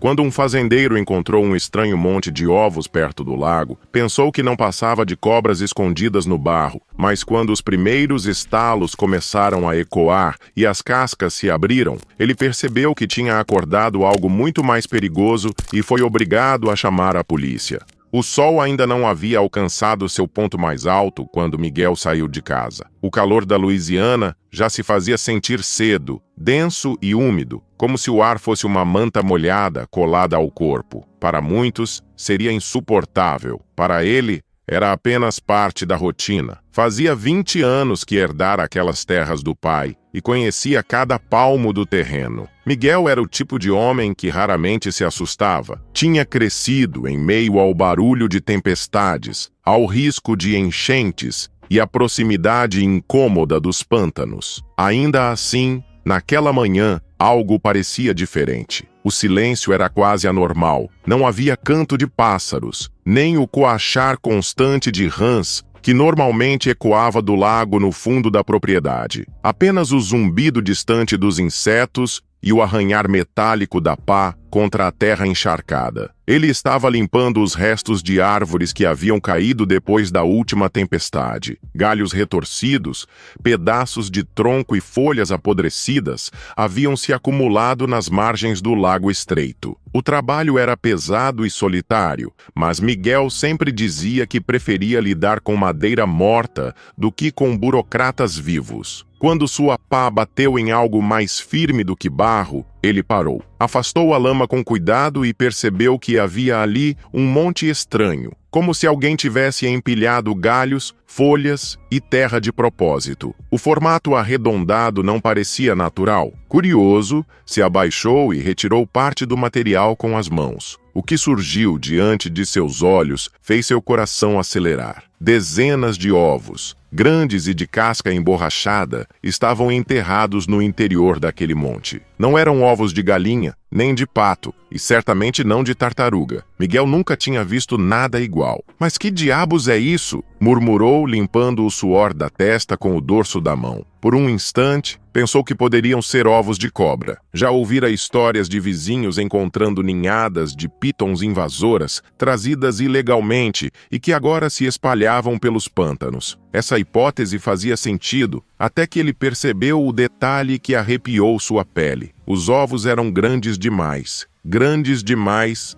Quando um fazendeiro encontrou um estranho monte de ovos perto do lago, pensou que não passava de cobras escondidas no barro, mas quando os primeiros estalos começaram a ecoar e as cascas se abriram, ele percebeu que tinha acordado algo muito mais perigoso e foi obrigado a chamar a polícia. O sol ainda não havia alcançado seu ponto mais alto quando Miguel saiu de casa. O calor da Louisiana já se fazia sentir cedo, denso e úmido, como se o ar fosse uma manta molhada colada ao corpo. Para muitos, seria insuportável. Para ele, era apenas parte da rotina. Fazia 20 anos que herdara aquelas terras do pai e conhecia cada palmo do terreno. Miguel era o tipo de homem que raramente se assustava. Tinha crescido em meio ao barulho de tempestades, ao risco de enchentes e à proximidade incômoda dos pântanos. Ainda assim, naquela manhã, algo parecia diferente. O silêncio era quase anormal. Não havia canto de pássaros, nem o coachar constante de rãs que normalmente ecoava do lago no fundo da propriedade. Apenas o zumbido distante dos insetos e o arranhar metálico da pá contra a terra encharcada. Ele estava limpando os restos de árvores que haviam caído depois da última tempestade. Galhos retorcidos, pedaços de tronco e folhas apodrecidas haviam se acumulado nas margens do lago estreito. O trabalho era pesado e solitário, mas Miguel sempre dizia que preferia lidar com madeira morta do que com burocratas vivos. Quando sua pá bateu em algo mais firme do que barro, ele parou. Afastou a lama com cuidado e percebeu que havia ali um monte estranho, como se alguém tivesse empilhado galhos, folhas e terra de propósito. O formato arredondado não parecia natural. Curioso, se abaixou e retirou parte do material com as mãos. O que surgiu diante de seus olhos fez seu coração acelerar. Dezenas de ovos, grandes e de casca emborrachada, estavam enterrados no interior daquele monte. Não eram ovos de galinha, nem de pato, e certamente não de tartaruga. Miguel nunca tinha visto nada igual. "Mas que diabos é isso?" murmurou, limpando o suor da testa com o dorso da mão. Por um instante, pensou que poderiam ser ovos de cobra. Já ouvira histórias de vizinhos encontrando ninhadas de pitons invasoras, trazidas ilegalmente e que agora se espalhavam pelos pântanos. Essa hipótese fazia sentido, até que ele percebeu o detalhe que arrepiou sua pele. Os ovos eram grandes demais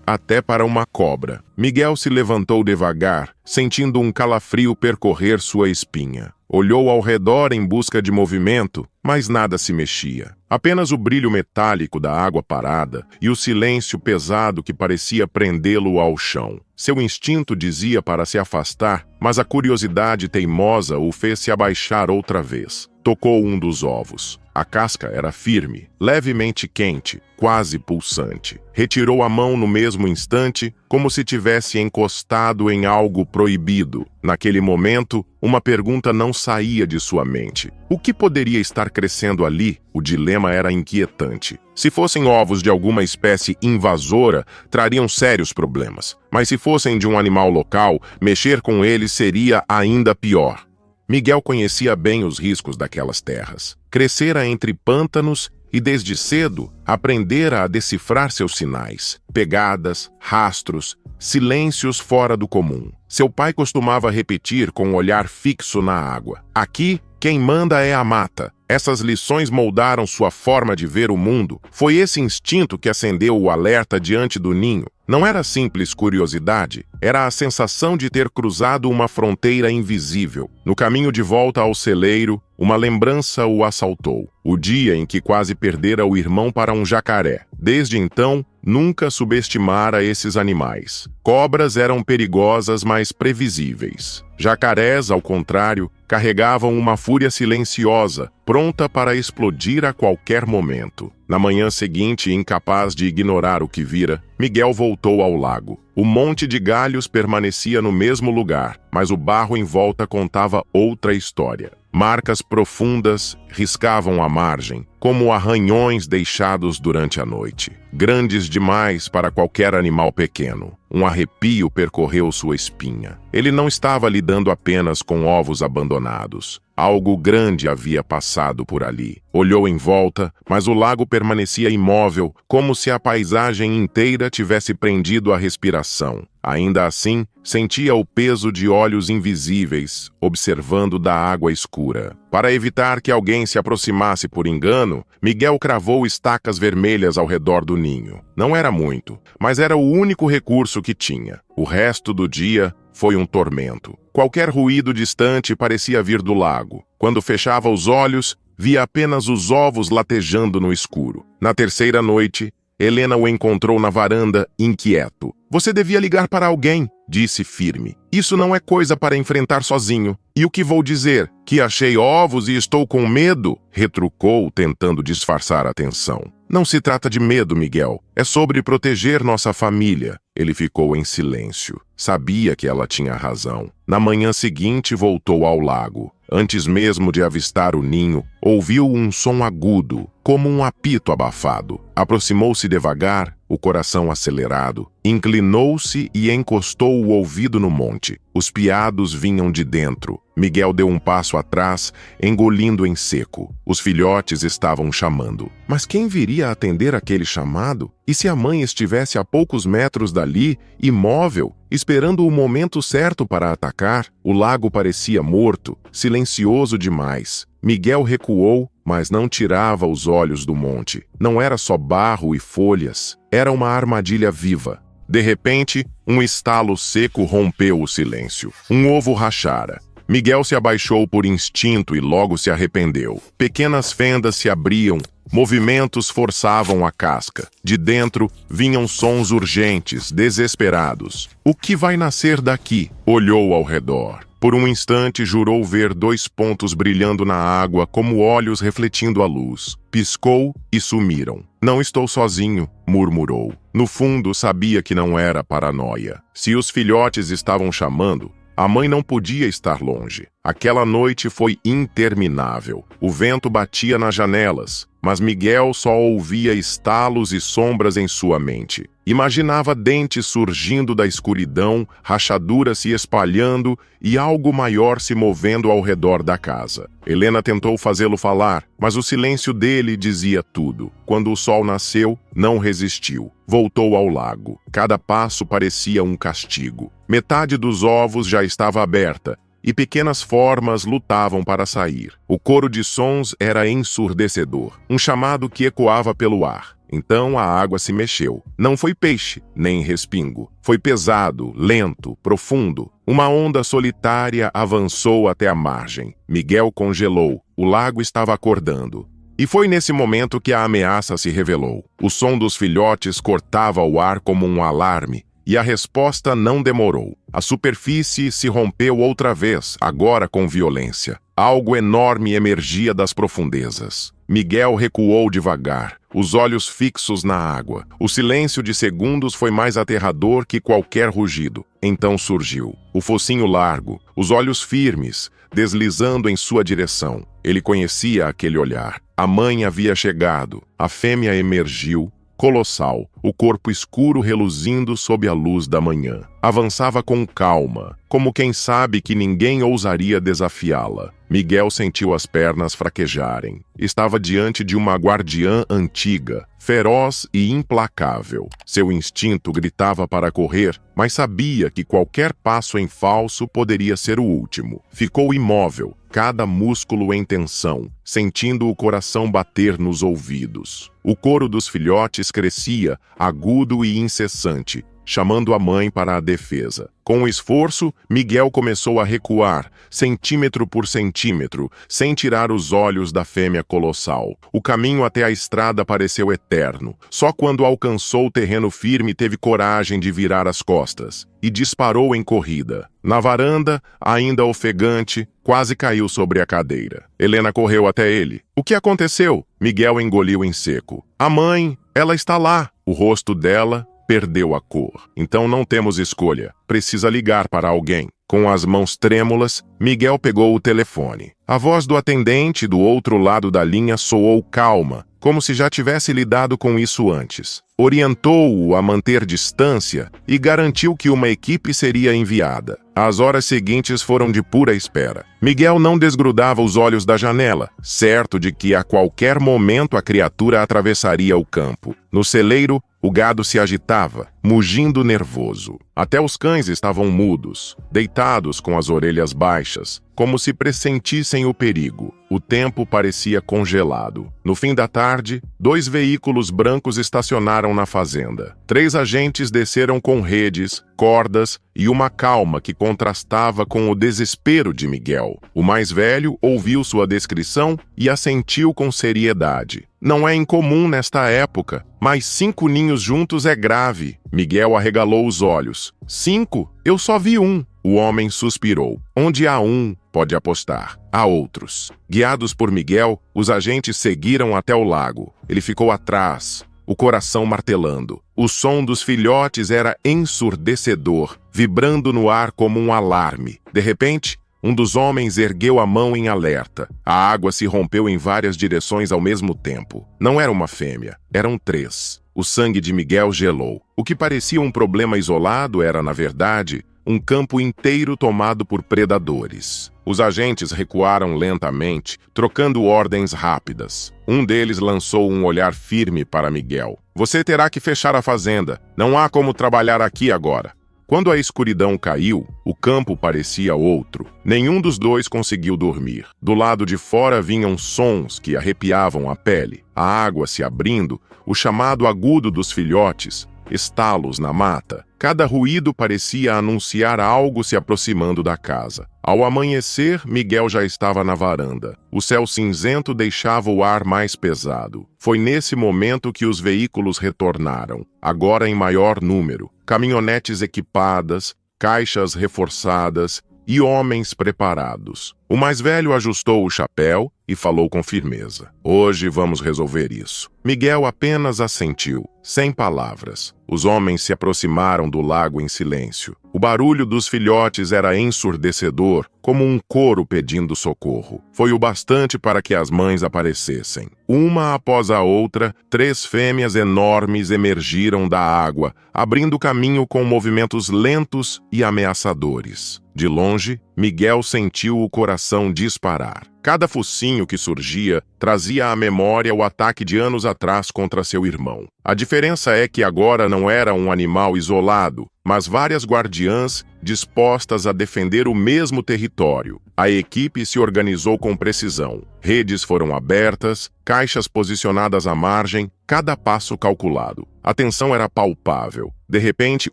até para uma cobra. Miguel se levantou devagar, sentindo um calafrio percorrer sua espinha. Olhou ao redor em busca de movimento, mas nada se mexia. Apenas o brilho metálico da água parada e o silêncio pesado que parecia prendê-lo ao chão. Seu instinto dizia para se afastar, mas a curiosidade teimosa o fez se abaixar outra vez. Tocou um dos ovos. A casca era firme, levemente quente, quase pulsante. Retirou a mão no mesmo instante, como se tivesse encostado em algo proibido. Naquele momento, uma pergunta não saía de sua mente. O que poderia estar crescendo ali? O dilema era inquietante. Se fossem ovos de alguma espécie invasora, trariam sérios problemas. Mas se fossem de um animal local, mexer com eles seria ainda pior. Miguel conhecia bem os riscos daquelas terras. Crescera entre pântanos e, desde cedo, aprendera a decifrar seus sinais, pegadas, rastros, silêncios fora do comum. Seu pai costumava repetir com um olhar fixo na água: "Aqui, quem manda é a mata." Essas lições moldaram sua forma de ver o mundo. Foi esse instinto que acendeu o alerta diante do ninho. Não era simples curiosidade, era a sensação de ter cruzado uma fronteira invisível. No caminho de volta ao celeiro, uma lembrança o assaltou. O dia em que quase perdera o irmão para um jacaré. Desde então, nunca subestimara esses animais. Cobras eram perigosas, mas previsíveis. Jacarés, ao contrário, carregavam uma fúria silenciosa, pronta para explodir a qualquer momento. Na manhã seguinte, incapaz de ignorar o que vira, Miguel voltou ao lago. O monte de galhos permanecia no mesmo lugar, mas o barro em volta contava outra história. Marcas profundas riscavam a margem, como arranhões deixados durante a noite. Grandes demais para qualquer animal pequeno. Um arrepio percorreu sua espinha. Ele não estava lidando apenas com ovos abandonados. Algo grande havia passado por ali. Olhou em volta, mas o lago permanecia imóvel, como se a paisagem inteira tivesse prendido a respiração. Ainda assim, sentia o peso de olhos invisíveis, observando da água escura. Para evitar que alguém se aproximasse por engano, Miguel cravou estacas vermelhas ao redor do ninho. Não era muito, mas era o único recurso que tinha. O resto do dia foi um tormento. Qualquer ruído distante parecia vir do lago. Quando fechava os olhos, via apenas os ovos latejando no escuro. Na terceira noite, Helena o encontrou na varanda, inquieto. "Você devia ligar para alguém", disse firme. "Isso não é coisa para enfrentar sozinho. E o que vou dizer? Que achei ovos e estou com medo?", retrucou, tentando disfarçar a tensão. "Não se trata de medo, Miguel. É sobre proteger nossa família." Ele ficou em silêncio. Sabia que ela tinha razão. Na manhã seguinte, voltou ao lago. Antes mesmo de avistar o ninho, ouviu um som agudo, como um apito abafado. Aproximou-se devagar, o coração acelerado. Inclinou-se e encostou o ouvido no monte. Os piados vinham de dentro. Miguel deu um passo atrás, engolindo em seco. Os filhotes estavam chamando. Mas quem viria atender aquele chamado? E se a mãe estivesse a poucos metros dali, imóvel, esperando o momento certo para atacar? O lago parecia morto, silencioso demais. Miguel recuou, mas não tirava os olhos do monte. Não era só barro e folhas, era uma armadilha viva. De repente, um estalo seco rompeu o silêncio. Um ovo rachara. Miguel se abaixou por instinto e logo se arrependeu. Pequenas fendas se abriam, movimentos forçavam a casca. De dentro vinham sons urgentes, desesperados. "O que vai nascer daqui?" Olhou ao redor. Por um instante jurou ver 2 pontos brilhando na água como olhos refletindo a luz. Piscou e sumiram. "Não estou sozinho", murmurou. No fundo sabia que não era paranoia. Se os filhotes estavam chamando, a mãe não podia estar longe. Aquela noite foi interminável. O vento batia nas janelas, mas Miguel só ouvia estalos e sombras em sua mente. Imaginava dentes surgindo da escuridão, rachaduras se espalhando e algo maior se movendo ao redor da casa. Helena tentou fazê-lo falar, mas o silêncio dele dizia tudo. Quando o sol nasceu, não resistiu. Voltou ao lago. Cada passo parecia um castigo. Metade dos ovos já estava aberta, e pequenas formas lutavam para sair. O coro de sons era ensurdecedor, um chamado que ecoava pelo ar. Então a água se mexeu. Não foi peixe, nem respingo. Foi pesado, lento, profundo. Uma onda solitária avançou até a margem. Miguel congelou. O lago estava acordando. E foi nesse momento que a ameaça se revelou. O som dos filhotes cortava o ar como um alarme, e a resposta não demorou. A superfície se rompeu outra vez, agora com violência. Algo enorme emergia das profundezas. Miguel recuou devagar, os olhos fixos na água. O silêncio de segundos foi mais aterrador que qualquer rugido. Então surgiu. O focinho largo, os olhos firmes, deslizando em sua direção. Ele conhecia aquele olhar. A mãe havia chegado. A fêmea emergiu, colossal, o corpo escuro reluzindo sob a luz da manhã. Avançava com calma, como quem sabe que ninguém ousaria desafiá-la. Miguel sentiu as pernas fraquejarem. Estava diante de uma guardiã antiga, feroz e implacável. Seu instinto gritava para correr, mas sabia que qualquer passo em falso poderia ser o último. Ficou imóvel, cada músculo em tensão, sentindo o coração bater nos ouvidos. O coro dos filhotes crescia, agudo e incessante, chamando a mãe para a defesa. Com esforço, Miguel começou a recuar, centímetro por centímetro, sem tirar os olhos da fêmea colossal. O caminho até a estrada pareceu eterno. Só quando alcançou o terreno firme teve coragem de virar as costas e disparou em corrida. Na varanda, ainda ofegante, quase caiu sobre a cadeira. Helena correu até ele. "O que aconteceu?" Miguel engoliu em seco. "A mãe, ela está lá." O rosto dela perdeu a cor. "Então não temos escolha. Precisa ligar para alguém." Com as mãos trêmulas, Miguel pegou o telefone. A voz do atendente do outro lado da linha soou calma, como se já tivesse lidado com isso antes. Orientou-o a manter distância e garantiu que uma equipe seria enviada. As horas seguintes foram de pura espera. Miguel não desgrudava os olhos da janela, certo de que a qualquer momento a criatura atravessaria o campo. No celeiro, o gado se agitava, mugindo nervoso. Até os cães estavam mudos, deitados com as orelhas baixas, como se pressentissem o perigo. O tempo parecia congelado. No fim da tarde, 2 veículos brancos estacionaram na fazenda. 3 agentes desceram com redes, cordas e uma calma que contrastava com o desespero de Miguel. O mais velho ouviu sua descrição e assentiu com seriedade. Não é incomum nesta época, mas 5 ninhos juntos é grave. Miguel arregalou os olhos. 5? Eu só vi um. O homem suspirou. Onde há um, pode apostar. Há outros. Guiados por Miguel, os agentes seguiram até o lago. Ele ficou atrás, o coração martelando. O som dos filhotes era ensurdecedor, vibrando no ar como um alarme. De repente, um dos homens ergueu a mão em alerta. A água se rompeu em várias direções ao mesmo tempo. Não era uma fêmea, eram 3. O sangue de Miguel gelou. O que parecia um problema isolado era, na verdade, um campo inteiro tomado por predadores. Os agentes recuaram lentamente, trocando ordens rápidas. Um deles lançou um olhar firme para Miguel. Você terá que fechar a fazenda. Não há como trabalhar aqui agora. Quando a escuridão caiu, o campo parecia outro. Nenhum dos dois conseguiu dormir. Do lado de fora vinham sons que arrepiavam a pele. A água se abrindo, o chamado agudo dos filhotes, estalos na mata. Cada ruído parecia anunciar algo se aproximando da casa. Ao amanhecer, Miguel já estava na varanda. O céu cinzento deixava o ar mais pesado. Foi nesse momento que os veículos retornaram, agora em maior número. Caminhonetes equipadas, caixas reforçadas e homens preparados. O mais velho ajustou o chapéu e falou com firmeza. Hoje vamos resolver isso. Miguel apenas assentiu, sem palavras. Os homens se aproximaram do lago em silêncio. O barulho dos filhotes era ensurdecedor, como um coro pedindo socorro. Foi o bastante para que as mães aparecessem. Uma após a outra, 3 fêmeas enormes emergiram da água, abrindo caminho com movimentos lentos e ameaçadores. De longe, Miguel sentiu o coração disparar. Cada focinho que surgia trazia à memória o ataque de anos atrás contra seu irmão. A diferença é que agora não era um animal isolado, mas várias guardiãs dispostas a defender o mesmo território. A equipe se organizou com precisão. Redes foram abertas, caixas posicionadas à margem, cada passo calculado. A tensão era palpável. De repente,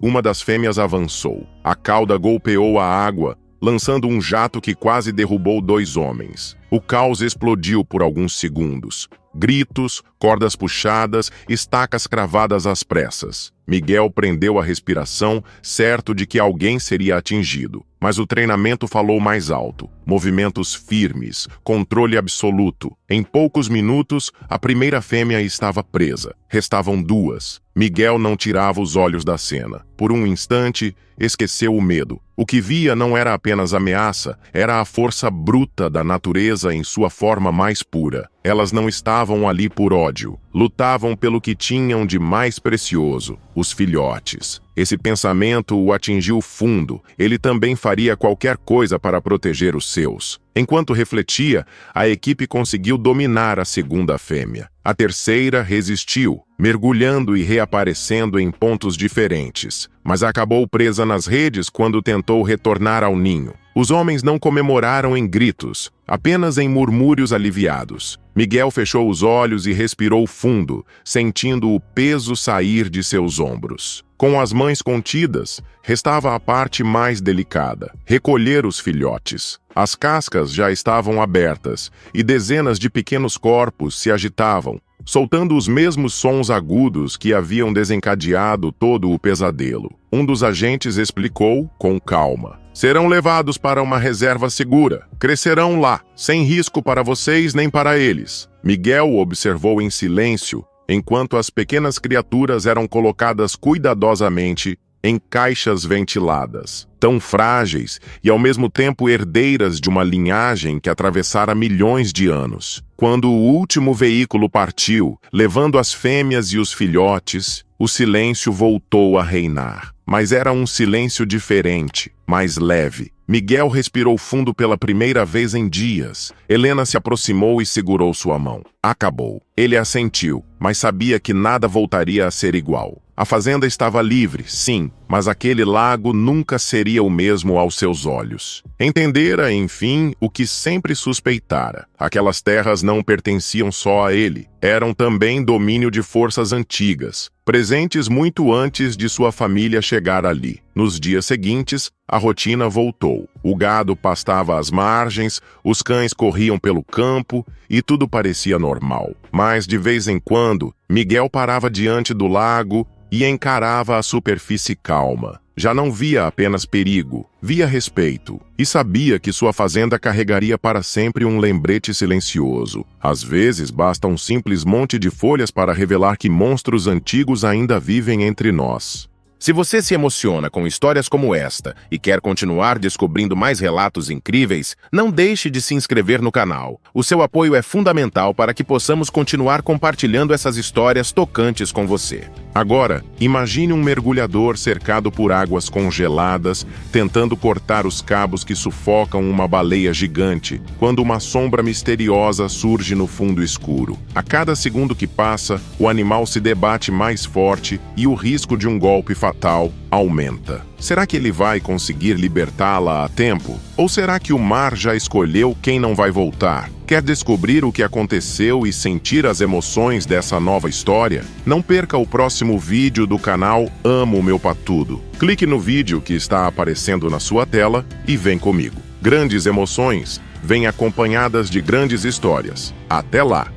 uma das fêmeas avançou. A cauda golpeou a água, lançando um jato que quase derrubou 2 homens. O caos explodiu por alguns segundos. Gritos, cordas puxadas, estacas cravadas às pressas. Miguel prendeu a respiração, certo de que alguém seria atingido. Mas o treinamento falou mais alto. Movimentos firmes, controle absoluto. Em poucos minutos, a primeira fêmea estava presa. Restavam 2. Miguel não tirava os olhos da cena. Por um instante, esqueceu o medo. O que via não era apenas ameaça, era a força bruta da natureza em sua forma mais pura. Elas não estavam ali por ódio. Lutavam pelo que tinham de mais precioso, os filhotes. Esse pensamento o atingiu fundo. Ele também faria qualquer coisa para proteger os seus. Enquanto refletia, a equipe conseguiu dominar a segunda fêmea. A terceira resistiu, mergulhando e reaparecendo em pontos diferentes, mas acabou presa nas redes quando tentou retornar ao ninho. Os homens não comemoraram em gritos, apenas em murmúrios aliviados. Miguel fechou os olhos e respirou fundo, sentindo o peso sair de seus ombros. Com as mãos contidas, restava a parte mais delicada: recolher os filhotes. As cascas já estavam abertas e dezenas de pequenos corpos se agitavam, soltando os mesmos sons agudos que haviam desencadeado todo o pesadelo. Um dos agentes explicou com calma: serão levados para uma reserva segura. Crescerão lá, sem risco para vocês nem para eles. Miguel observou em silêncio, enquanto as pequenas criaturas eram colocadas cuidadosamente em caixas ventiladas, tão frágeis e ao mesmo tempo herdeiras de uma linhagem que atravessara milhões de anos. Quando o último veículo partiu, levando as fêmeas e os filhotes, o silêncio voltou a reinar. mas era um silêncio diferente, mais leve. Miguel respirou fundo pela primeira vez em dias. Helena se aproximou e segurou sua mão. Acabou. Ele assentiu, mas sabia que nada voltaria a ser igual. A fazenda estava livre, sim, mas aquele lago nunca seria o mesmo aos seus olhos. Entendera, enfim, o que sempre suspeitara. Aquelas terras não pertenciam só a ele. Eram também domínio de forças antigas, presentes muito antes de sua família chegar ali. Nos dias seguintes, a rotina voltou. O gado pastava às margens, os cães corriam pelo campo e tudo parecia normal. Mas, de vez em quando, Miguel parava diante do lago e encarava a superfície calma. Já não via apenas perigo, via respeito, e sabia que sua fazenda carregaria para sempre um lembrete silencioso. Às vezes, basta um simples monte de folhas para revelar que monstros antigos ainda vivem entre nós. Se você se emociona com histórias como esta e quer continuar descobrindo mais relatos incríveis, não deixe de se inscrever no canal. O seu apoio é fundamental para que possamos continuar compartilhando essas histórias tocantes com você. Agora, imagine um mergulhador cercado por águas congeladas, tentando cortar os cabos que sufocam uma baleia gigante, quando uma sombra misteriosa surge no fundo escuro. A cada segundo que passa, o animal se debate mais forte e o risco de um golpe fatal aumenta. Será que ele vai conseguir libertá-la a tempo? Ou será que o mar já escolheu quem não vai voltar? Quer descobrir o que aconteceu e sentir as emoções dessa nova história? Não perca o próximo vídeo do canal Amo Meu Patudo. Clique no vídeo que está aparecendo na sua tela e vem comigo. Grandes emoções vêm acompanhadas de grandes histórias. Até lá!